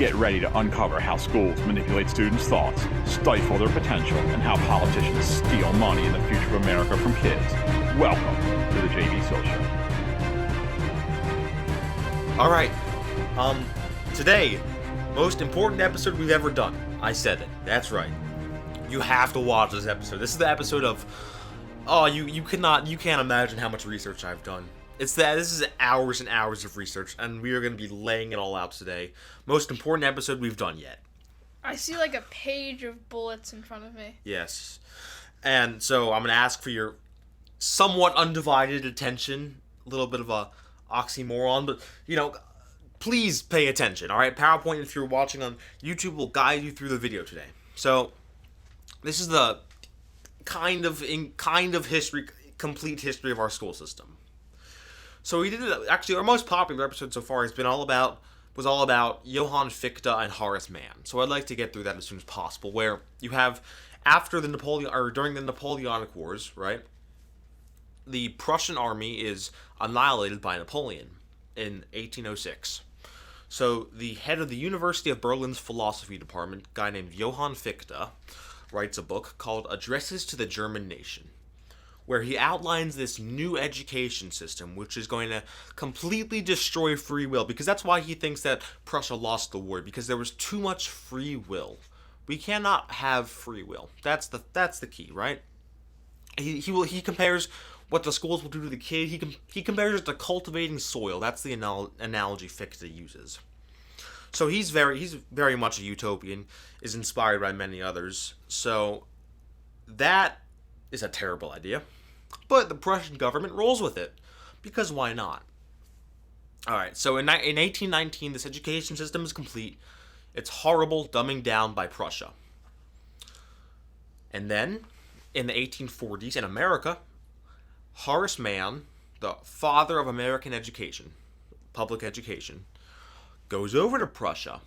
Get ready to uncover how schools manipulate students' thoughts, stifle their potential, and how politicians steal money in the future of America from kids. Welcome to the JB Sills Show. All right. Today, most important episode we've ever done. I said it. That's right. You have to watch this episode. This is the episode of... Oh, you can't imagine how much research I've done. This is hours and hours of research, and we are going to be laying it all out today. Most important episode we've done yet. I see like a page of bullets in front of me. Yes. And so I'm going to ask for your somewhat undivided attention. A little bit of a oxymoron, but, please pay attention, all right? PowerPoint, if you're watching on YouTube, will guide you through the video today. So, this is the kind of history, complete history of our school system. So we did it. Actually, our most popular episode so far was all about Johann Fichte and Horace Mann. So I'd like to get through that as soon as possible. Where you have during the Napoleonic Wars, right? The Prussian army is annihilated by Napoleon in 1806. So the head of the University of Berlin's philosophy department, a guy named Johann Fichte, writes a book called Addresses to the German Nation, where he outlines this new education system which is going to completely destroy free will, because that's why he thinks that Prussia lost the war, because there was too much free will. We cannot have free will. That's the key, right? He compares what the schools will do to the kid. He compares it to cultivating soil. That's the analogy Fichte uses. So he's very much a utopian, is inspired by many others. So that is a terrible idea. But the Prussian government rolls with it, because why not? Alright, so in 1819, this education system is complete. It's horrible dumbing down by Prussia. And then, in the 1840s, in America, Horace Mann, the father of American education, public education, goes over to Prussia.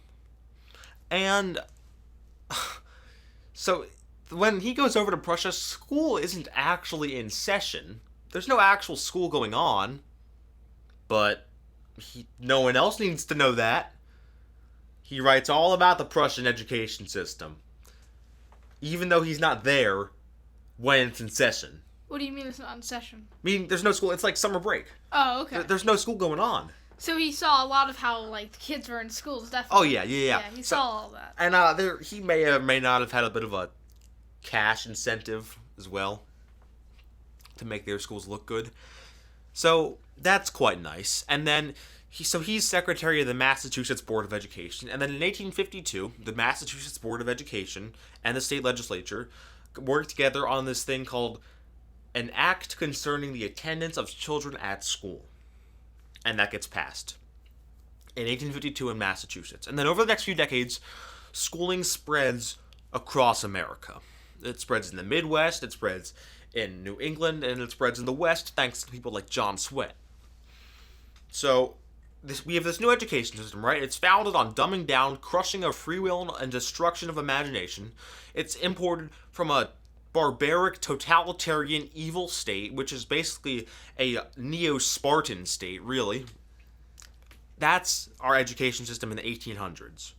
And so when he goes over to Prussia, school isn't actually in session. There's no actual school going on. But no one else needs to know that. He writes all about the Prussian education system, even though he's not there when it's in session. What do you mean it's not in session? I mean, there's no school. It's like summer break. Oh, okay. There's no school going on. So he saw a lot of how, the kids were in schools, definitely. Oh, yeah. Yeah, he saw all that. And he may or may not have had a bit of a cash incentive as well to make their schools look good. So that's quite nice. And then he's secretary of the Massachusetts Board of Education. And then in 1852, the Massachusetts Board of Education and the state legislature worked together on this thing called an act concerning the attendance of children at school. And that gets passed in 1852 in Massachusetts. And then over the next few decades, schooling spreads across America. It spreads in the Midwest, it spreads in New England, and it spreads in the West thanks to people like John Swett. So we have this new education system, right? It's founded on dumbing down, crushing of free will, and destruction of imagination. It's imported from a barbaric, totalitarian, evil state, which is basically a neo-Spartan state, really. That's our education system in the 1800s.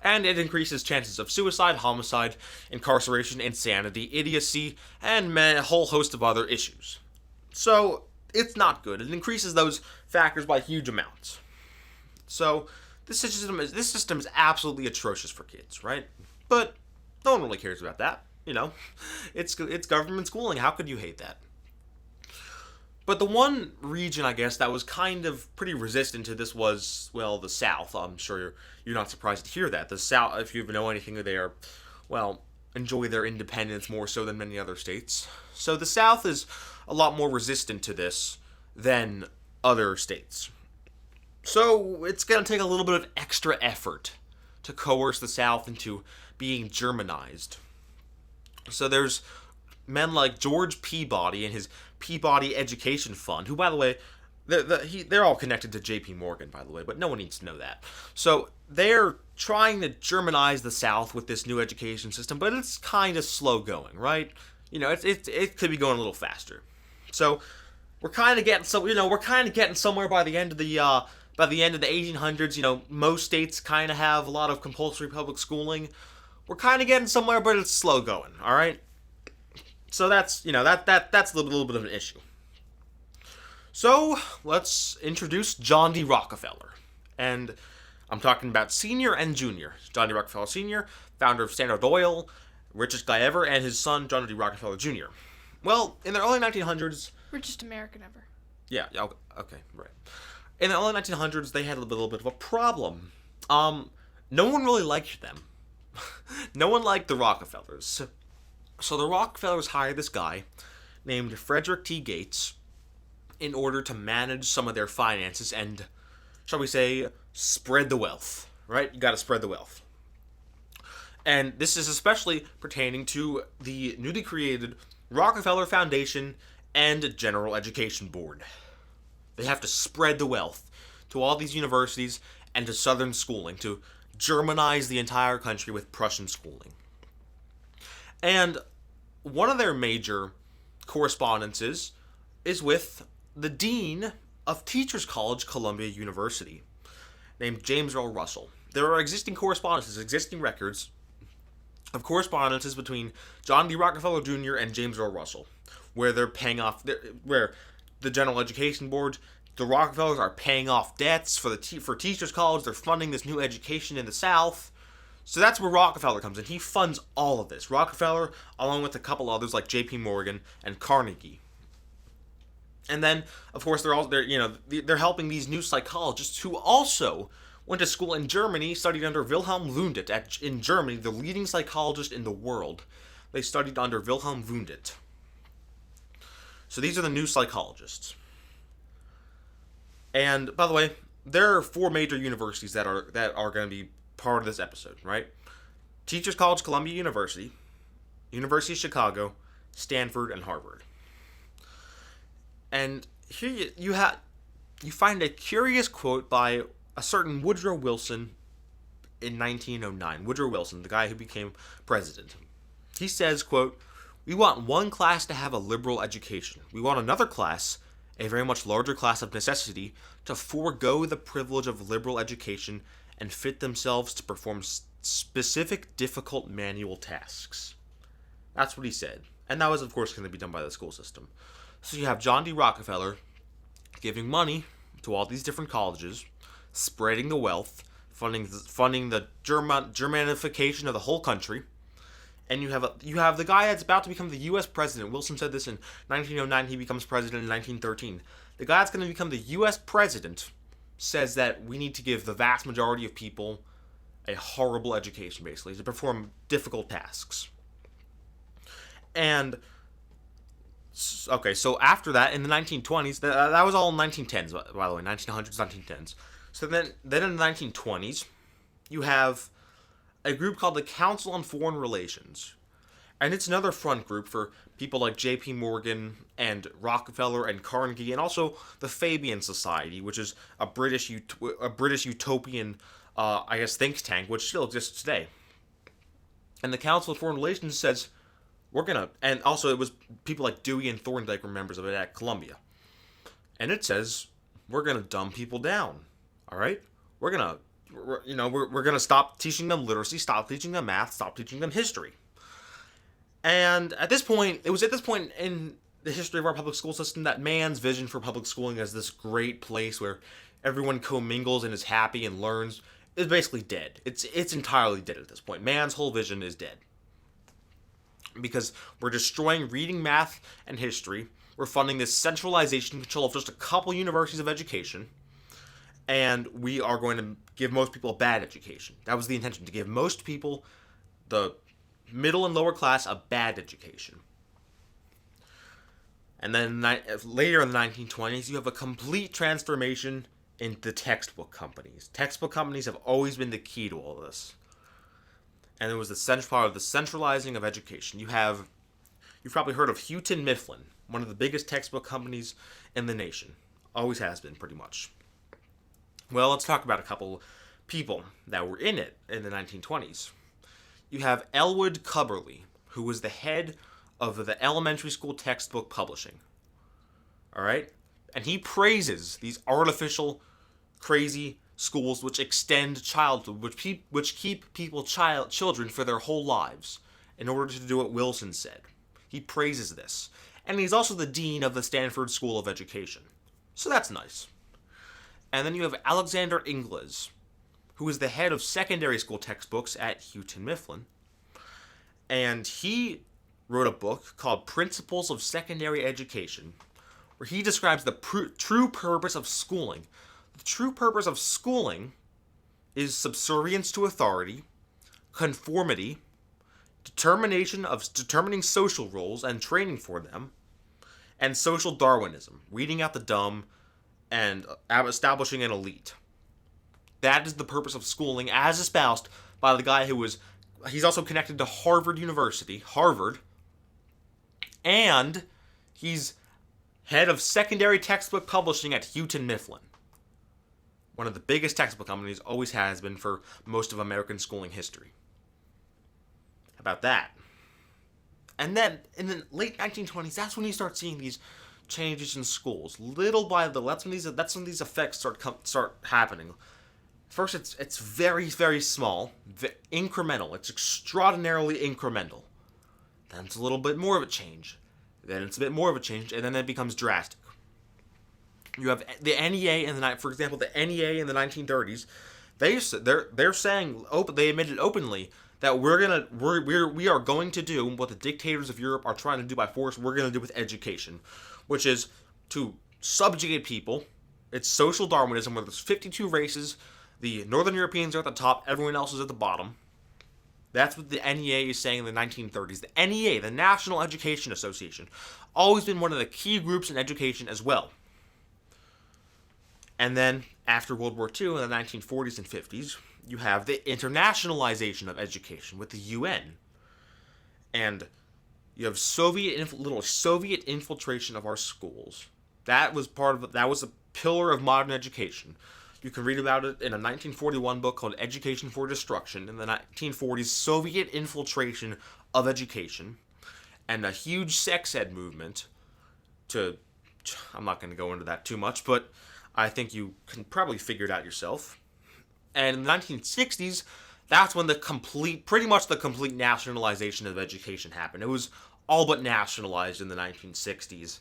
And it increases chances of suicide, homicide, incarceration, insanity, idiocy, and a whole host of other issues. So, it's not good. It increases those factors by huge amounts. So, this system is absolutely atrocious for kids, right? But no one really cares about that. It's government schooling. How could you hate that? But the one region, I guess, that was kind of pretty resistant to this was, well, the South. I'm sure you're not surprised to hear that. The South, if you know anything, they are, well, enjoy their independence more so than many other states. So the South is a lot more resistant to this than other states. So it's going to take a little bit of extra effort to coerce the South into being Germanized. So there's men like George Peabody and his Peabody Education Fund, who, by the way, they're all connected to J.P. Morgan, by the way, but no one needs to know that. So they're trying to Germanize the South with this new education system, but it's kind of slow going, right? It could be going a little faster. So we're kind of getting somewhere by the end of the by the end of the 1800s, most states kind of have a lot of compulsory public schooling. We're kind of getting somewhere, but it's slow going, all right? So that's, that's a little bit of an issue. So let's introduce John D. Rockefeller. And I'm talking about Senior and Junior. John D. Rockefeller Sr., founder of Standard Oil, richest guy ever, and his son, John D. Rockefeller Jr. Well, in the early 1900s... Richest American ever. Yeah, okay, right. In the early 1900s, they had a little bit of a problem. No one really liked them. No one liked the Rockefellers. So the Rockefellers hired this guy named Frederick T. Gates in order to manage some of their finances and, shall we say, spread the wealth, right? You gotta spread the wealth. And this is especially pertaining to the newly created Rockefeller Foundation and General Education Board. They have to spread the wealth to all these universities and to Southern schooling, to Germanize the entire country with Prussian schooling. And one of their major correspondences is with the Dean of Teachers College, Columbia University, named James Earl Russell. There are existing correspondences, existing records of correspondences between John D. Rockefeller Jr. and James Earl Russell, where they're paying off, where the General Education Board, the Rockefellers are paying off debts for Teachers College. They're funding this new education in the South. So that's where Rockefeller comes in. He funds all of this. Rockefeller, along with a couple others like J.P. Morgan and Carnegie. And then, of course, they're helping these new psychologists who also went to school in Germany, studied under Wilhelm Wundt in Germany, the leading psychologist in the world. They studied under Wilhelm Wundt. So these are the new psychologists. And by the way, there are 4 major universities that are going to be part of this episode, right? Teachers College, Columbia University, University of Chicago, Stanford, and Harvard. And here you find a curious quote by a certain Woodrow Wilson in 1909. Woodrow Wilson, the guy who became president. He says, quote, "We want one class to have a liberal education. We want another class, a very much larger class of necessity, to forego the privilege of liberal education and fit themselves to perform specific difficult manual tasks." That's what he said. And that was, of course, going to be done by the school system. So you have John D. Rockefeller giving money to all these different colleges, spreading the wealth, funding the Germanification of the whole country. And you have the guy that's about to become the U.S. president. Wilson said this in 1909. He becomes president in 1913. The guy that's going to become the U.S. president says that we need to give the vast majority of people a horrible education, basically, to perform difficult tasks. And, okay, so after that, in the 1920s, that was all in 1910s, by the way, 1900s, 1910s. So then in the 1920s, you have a group called the Council on Foreign Relations. And it's another front group for people like J.P. Morgan and Rockefeller and Carnegie, and also the Fabian Society, which is a British utopian, think tank, which still exists today. And the Council of Foreign Relations says, and also it was people like Dewey and Thorndike were members of it at Columbia. And it says, we're gonna dumb people down, all right? We're gonna stop teaching them literacy, stop teaching them math, stop teaching them history. And it was at this point in the history of our public school system that man's vision for public schooling as this great place where everyone commingles and is happy and learns is basically dead. It's entirely dead at this point. Man's whole vision is dead. Because we're destroying reading, math, and history. We're funding this centralization control of just a couple universities of education. And we are going to give most people a bad education. That was the intention, to give most people, the middle and lower class, a bad education. And then later in the 1920s, you have a complete transformation in the textbook companies. Textbook companies have always been the key to all this. And it was the central part of the centralizing of education. You've probably heard of Houghton Mifflin, one of the biggest textbook companies in the nation. Always has been, pretty much. Well, let's talk about a couple people that were in it in the 1920s. You have Elwood Cubberley, who was the head of the elementary school textbook publishing. All right? And he praises these artificial crazy schools which extend childhood, which keep children for their whole lives in order to do what Wilson said. He praises this. And he's also the dean of the Stanford School of Education. So that's nice. And then you have Alexander Inglis, who is the head of secondary school textbooks at Houghton Mifflin. And he wrote a book called Principles of Secondary Education, where he describes the true purpose of schooling. The true purpose of schooling is subservience to authority, conformity, determining social roles and training for them, and social Darwinism, weeding out the dumb and establishing an elite. That is the purpose of schooling as espoused by the guy he's also connected to Harvard University, and he's head of secondary textbook publishing at Houghton Mifflin. One of the biggest textbook companies, always has been for most of American schooling history. How about that? And then, in the late 1920s, that's when you start seeing these changes in schools. Little by little, that's when these effects start happening. First, it's very, very small, incremental. It's extraordinarily incremental. Then it's a little bit more of a change. Then it's a bit more of a change, and then it becomes drastic. You have the NEA for example, the NEA in the 1930s. They're saying they admitted openly that we are going to do what the dictators of Europe are trying to do by force. We're going to do with education, which is to subjugate people. It's social Darwinism, where there's 52 races. The Northern Europeans are at the top. Everyone else is at the bottom. That's what the NEA is saying in the 1930s. The NEA, the National Education Association, always been one of the key groups in education as well. And then, after World War II, in the 1940s and 50s, you have the internationalization of education with the UN. And you have little Soviet infiltration of our schools. That was a pillar of modern education. You can read about it in a 1941 book called Education for Destruction, in the 1940s, Soviet infiltration of education, and a huge sex ed movement I'm not going to go into that too much, but I think you can probably figure it out yourself. And in the 1960s, that's when pretty much the complete nationalization of education happened. It was all but nationalized in the 1960s.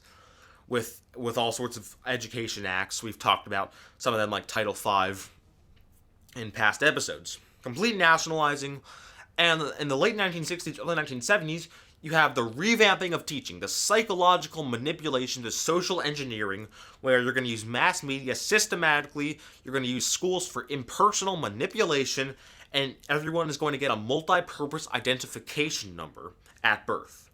With all sorts of education acts. We've talked about some of them, like Title V, in past episodes. Complete nationalizing. And in the late 1960s, early 1970s, you have the revamping of teaching, the psychological manipulation, the social engineering, where you're going to use mass media systematically, you're going to use schools for impersonal manipulation, and everyone is going to get a multi-purpose identification number at birth.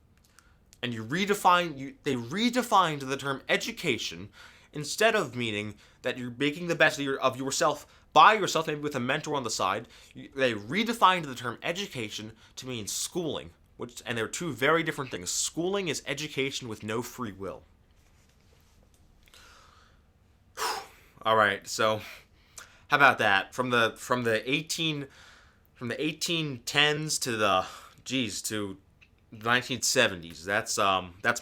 And they redefined the term education, instead of meaning that you're making the best of yourself by yourself, maybe with a mentor on the side. They redefined the term education to mean schooling, and they're two very different things. Schooling is education with no free will. All right, so how about that? From the 1810s to the 1970s. That's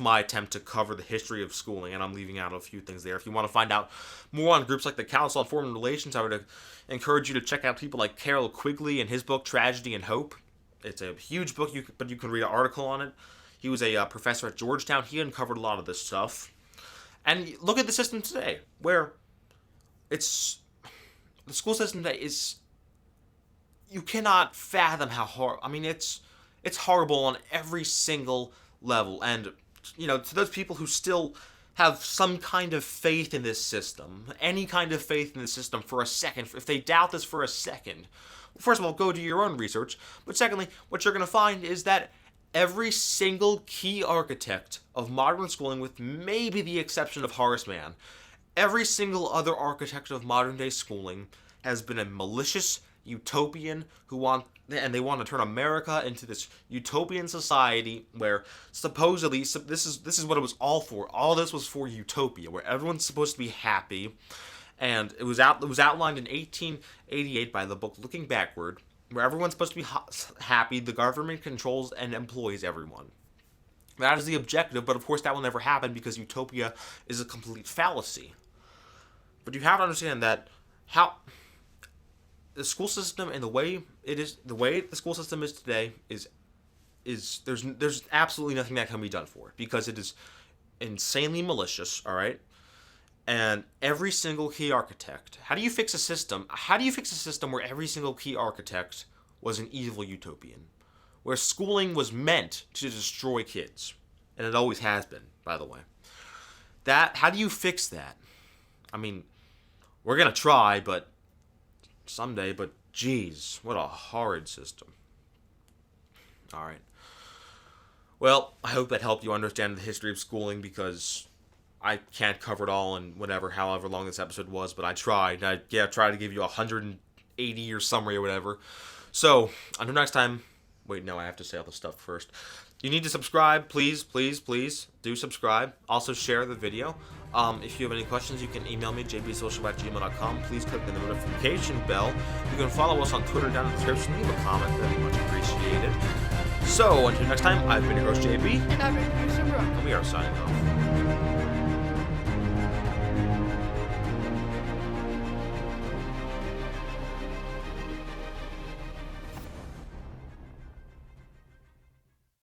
my attempt to cover the history of schooling, and I'm leaving out a few things there. If you want to find out more on groups like the Council on Foreign Relations, I would encourage you to check out people like Carroll Quigley and his book Tragedy and Hope. It's a huge book, but you can read an article on it. He was a professor at Georgetown. He uncovered a lot of this stuff. And look at the system today, where the school system today is, you cannot fathom how hard. I mean, it's horrible on every single level. And, to those people who still have some kind of faith in this system, any kind of faith in the system for a second, if they doubt this for a second, first of all, go do your own research. But secondly, what you're going to find is that every single key architect of modern schooling, with maybe the exception of Horace Mann, every single other architect of modern day schooling has been a malicious utopian they want to turn America into this utopian society where supposedly this is what it was all for. All this was for utopia, where everyone's supposed to be happy, and it was outlined in 1888 by the book Looking Backward, where everyone's supposed to be happy. The government controls and employs everyone. That is the objective, but of course that will never happen because utopia is a complete fallacy. But you have to understand that how the school system and the way the school system is today is there's absolutely nothing that can be done for it because it is insanely malicious, all right? And every single key architect, how do you fix a system where every single key architect was an evil utopian? Where schooling was meant to destroy kids. And it always has been, by the way. How do you fix that? I mean, we're going to try, but someday, but geez, what a horrid system. All right. Well, I hope that helped you understand the history of schooling because I can't cover it all in however long this episode was, but I tried. I tried to give you a 180-year summary or whatever. So, until next time. Wait, no, I have to say all the stuff first. You need to subscribe. Please, please, please do subscribe. Also, share the video. If you have any questions, you can email me, jbsocial@gmail.com. Please click the notification bell. You can follow us on Twitter down in the description. Leave a comment. That'd be much appreciated. So, until next time, I've been your host, JB. And I've been producer Brooke. And we are signing off.